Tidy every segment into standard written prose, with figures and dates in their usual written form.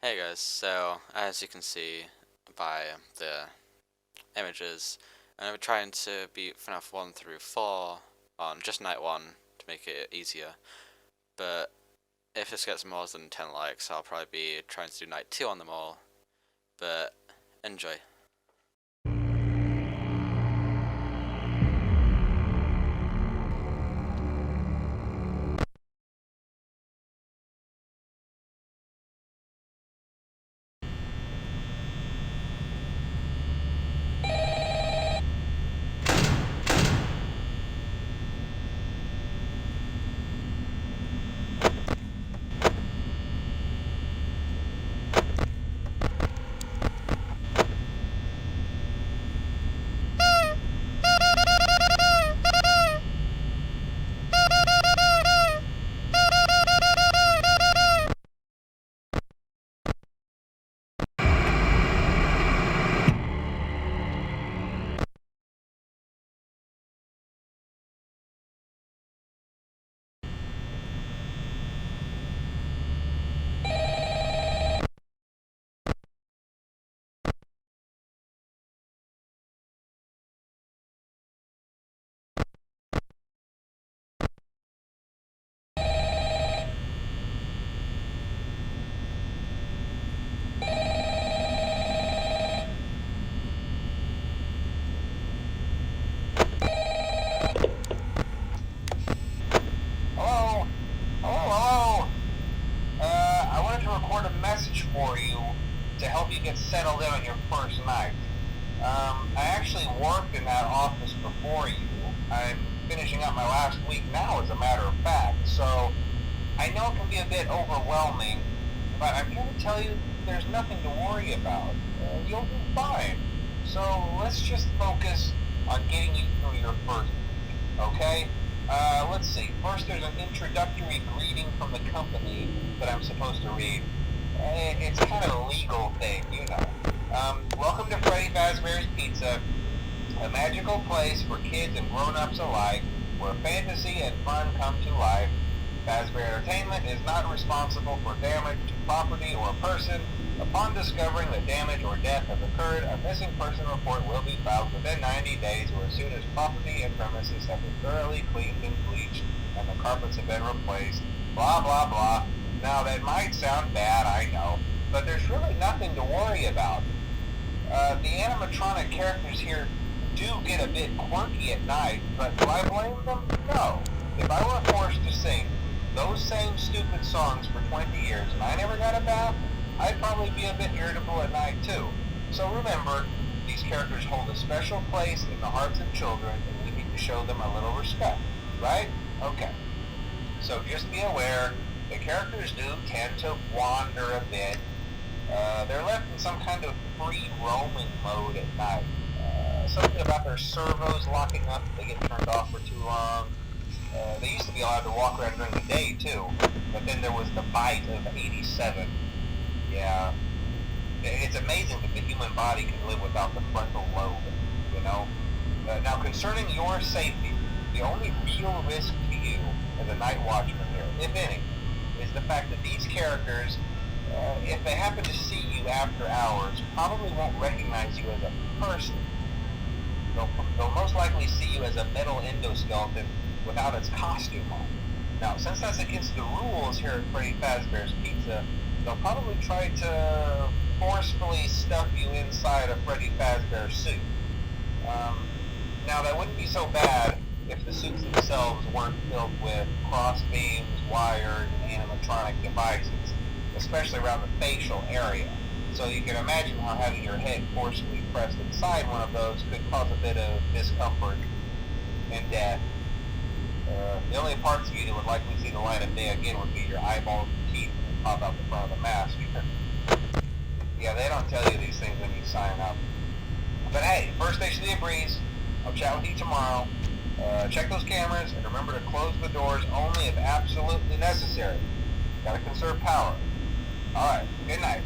Hey guys, so as you can see by the images, I'm trying to beat Fnaf 1 through 4 on just night 1 to make it easier, but if this gets more than 10 likes, I'll probably be trying to do night 2 on them all, but enjoy. Hello? Hello? I wanted to record a message for you to help you get settled in on your first night. I actually worked in that office before you. I'm finishing up my last week now, as a matter of fact, so I know it can be a bit overwhelming, but I'm here to tell you there's nothing to worry about. You'll do fine. So let's just focus on getting you through your first week, okay? Let's see. First, there's an introductory greeting from the company that I'm supposed to read. It's kind of a legal thing, you know. Welcome to Freddy Fazbear's Pizza, a magical place for kids and grown-ups alike, where fantasy and fun come to life. Fazbear Entertainment is not responsible for damage to property or person. Upon discovering that damage or death has occurred, a missing person report will be filed within 90 days or as soon as property and premises have been thoroughly cleaned and bleached and the carpets have been replaced. Blah, blah, blah. Now, that might sound bad, I know, but there's really nothing to worry about. The animatronic characters here do get a bit quirky at night, but do I blame them? No. If I were forced to sing those same stupid songs for 20 years and I never got a bath, I'd probably be a bit irritable at night too. So remember, these characters hold a special place in the hearts of children and we need to show them a little respect, right? Okay. So just be aware, the characters do tend to wander a bit. They're left in some kind of free roaming mode at night. Something about their servos locking up if they get turned off for too long. They used to be allowed to walk around during the day too, but then there was the bite of 87. Yeah, it's amazing that the human body can live without the frontal lobe, you know? Now, concerning your safety, the only real risk to you as a night watchman here, if any, is the fact that these characters, if they happen to see you after hours, probably won't recognize you as a person. They'll most likely see you as a metal endoskeleton without its costume on. Now, since that's against the rules here at Freddy Fazbear's Pizza, they'll probably try to forcefully stuff you inside a Freddy Fazbear suit. Now, that wouldn't be so bad if the suits themselves weren't filled with cross beams, wires, and animatronic devices, especially around the facial area. So you can imagine how having your head forcefully pressed inside one of those could cause a bit of discomfort and death. The only parts of you that would likely see the light of day again would be your eyeballs and teeth that pop out the front of the mask. Yeah, they don't tell you these things when you sign up. But hey, first station of the breeze. I'll chat with you tomorrow. Check those cameras and remember to close the doors only if absolutely necessary. Gotta conserve power. Alright, good night.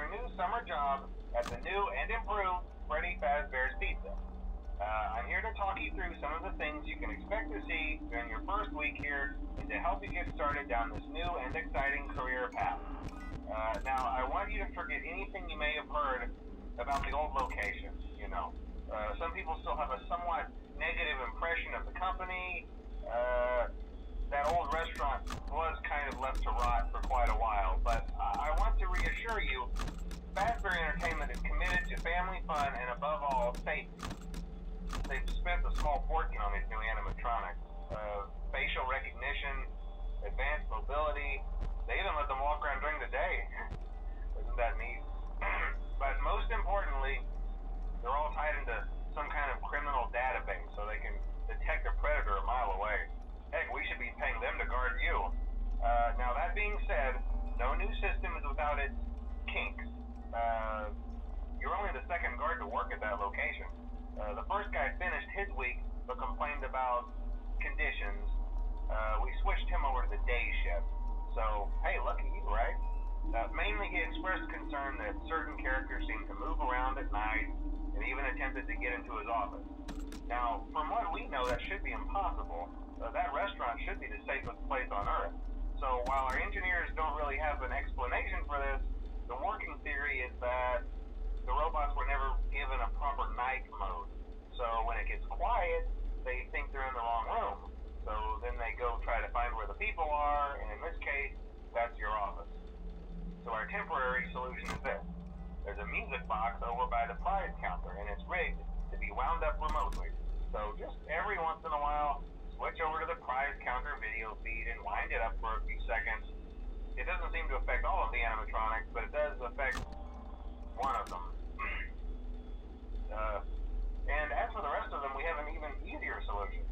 your new summer job at the new and improved Freddy Fazbear's Pizza. I'm here to talk you through some of the things you can expect to see during your first week here and to help you get started down this new and exciting career path. Now, I want you to forget anything you may have heard about the old location, you know. Some people still have a somewhat negative impression of the company. That old restaurant was kind of left to rot for quite a while, but I want to reassure you, Fazbear Entertainment is committed to family fun and above all, safety. They've spent a small fortune on these new animatronics. Facial recognition, advanced mobility, they even let them walk around during the day. Isn't that neat? But most importantly, they're all tied into some kind of criminal database so they can detect a predator a mile away. Heck, we should be paying them to guard you. Now that being said, no new system is without its kinks. You're only the second guard to work at that location. The first guy finished his week but complained about conditions. We switched him over to the day shift. So, hey, lucky you, right? Mainly he expressed concern that certain characters seemed to move around at night and even attempted to get into his office. Now, from what we know, that should be impossible. That restaurant should be the safest place on Earth. So while our engineers don't really have an explanation for this, the working theory is that the robots were never given a proper night mode. So when it gets quiet, they think they're in the wrong room. So then they go try to find where the people are, and in this case, that's your office. So our temporary solution is this. There's a music box over by the prize counter, and it's rigged to be wound up remotely. So just every once in a while, switch over to the prize counter video feed and wind it up for a few seconds. It doesn't seem to affect all of the animatronics, but it does affect one of them. And as for the rest of them, we have an even easier solution.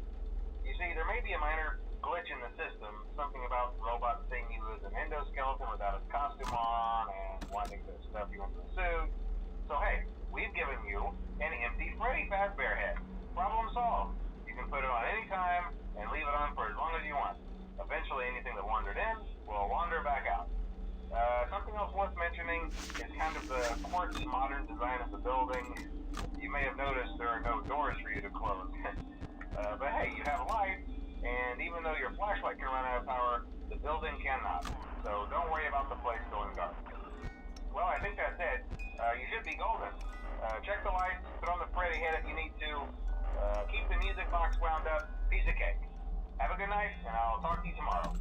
You see, there may be a minor glitch in the system, something about robots seeing you as an endoskeleton without his costume on and wanting to stuff you into a suit. So hey, we've given you an empty Freddy Fazbear head. Problem solved. You can put it on any time and leave it on for as long as you want. Eventually anything that wandered in will wander back out. Something else worth mentioning is kind of the quartz modern design of the building. You may have noticed there are no doors for you to close. But hey, you have light, and even though your flashlight can run out of power, the building cannot. So don't worry about the place going dark. Well, I think that's it. You should be golden. Check the lights, put on the Freddy head if you need to. Keep the music box wound up. Piece of cake. Have a good night, and I'll talk to you tomorrow.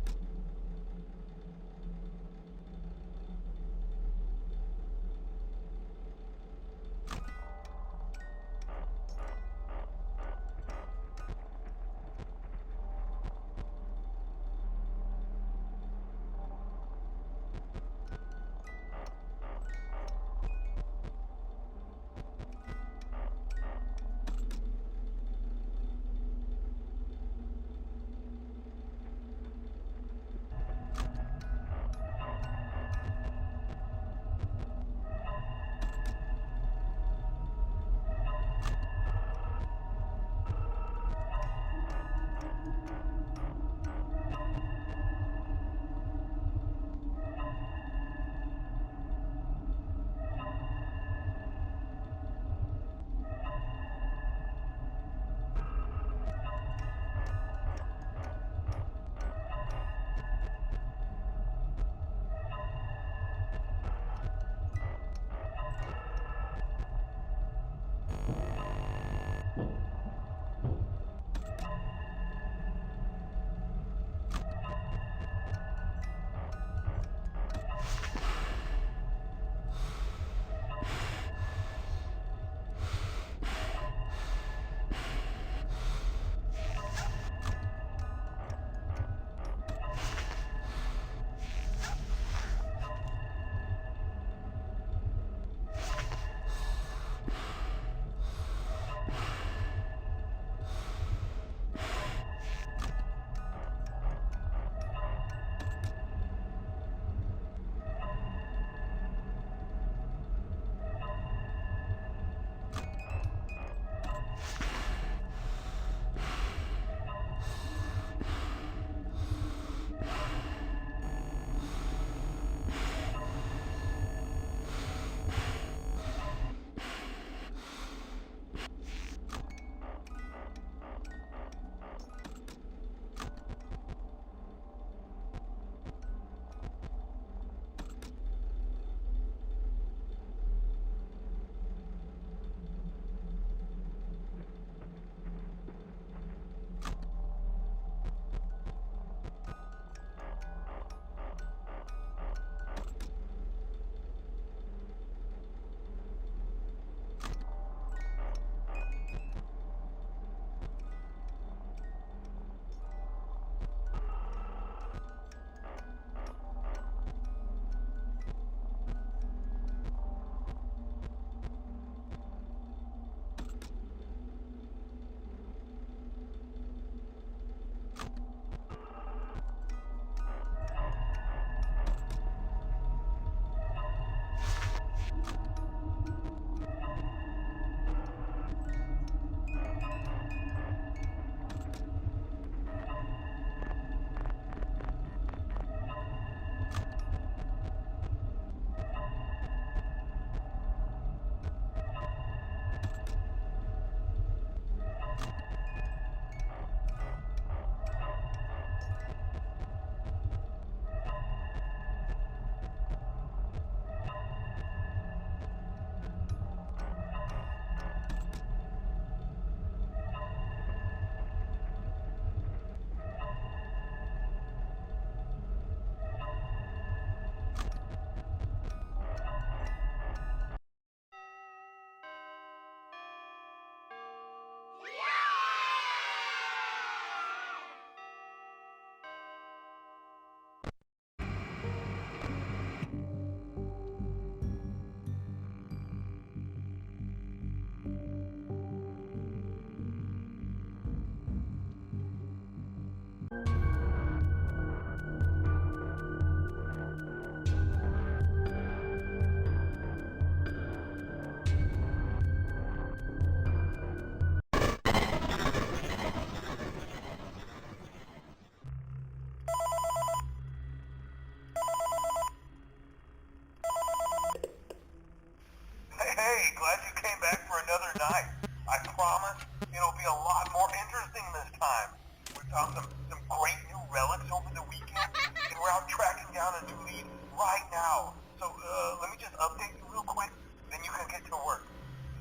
found some great new relics over the weekend, and we're out tracking down a new lead right now. So let me just update you real quick, then you can get to work.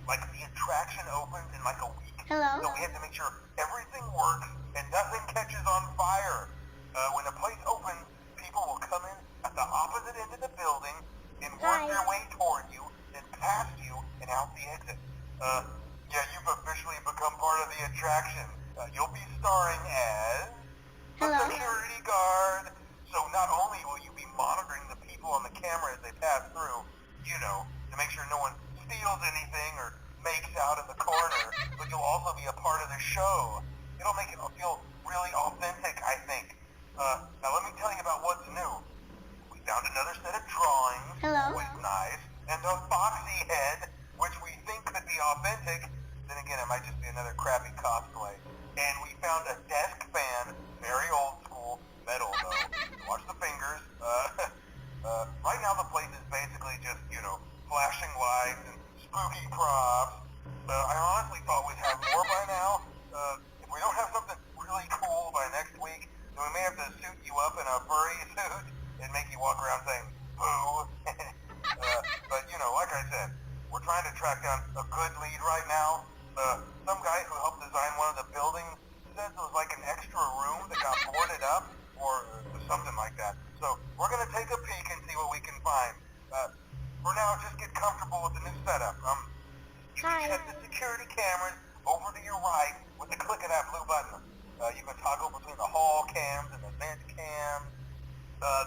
Like, the attraction opens in like a week. Hello? So we have to make sure everything works and nothing catches on fire. When the place opens, people will come in at the opposite end of the building and work their way toward you, then past you and out the exit. Yeah, you've officially become part of the attraction. You'll be starring as the security guard. So not only will you be monitoring the people on the camera as they pass through, you know, to make sure no one steals anything or makes out in the corner, but you'll also be a part of the show. It'll make it feel really authentic, I think. Now let me tell you about what's new. We found another set of drawings, always nice, and a foxy head, which we think could be authentic. Then again, it might just be another crappy cosplay. And we found a desk fan, very old school, metal though. Watch the fingers. Right now the place is basically just, you know, flashing lights and spooky props. I honestly thought we'd have more by now. If we don't have something really cool by next week, then we may have to suit you up in a furry suit and make you walk around saying, boo. But, you know, like I said, we're trying to track down a good lead right now. Some guy who helped design one of the buildings says it was like an extra room that got boarded up or something like that. So we're going to take a peek and see what we can find. For now, just get comfortable with the new setup. You can check the security cameras over to your right with the click of that blue button. You can toggle between the hall cams and the vent cams.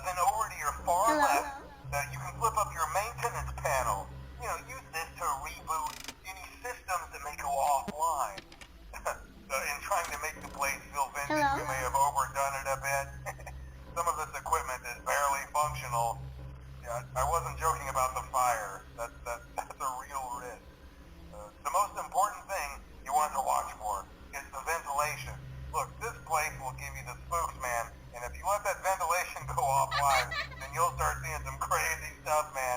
Then over to your far left, you can flip up your maintenance panel. You know, use this to reboot any systems that may go offline. In trying to make the place feel vintage, we may have overdone it a bit. Some of this equipment is barely functional. Yeah, I wasn't joking about the fire. That's a real risk. The most important thing you want to watch for is the ventilation. Look, this place will give you the spooks, man. And if you let that ventilation go offline, then you'll start seeing some crazy stuff, man.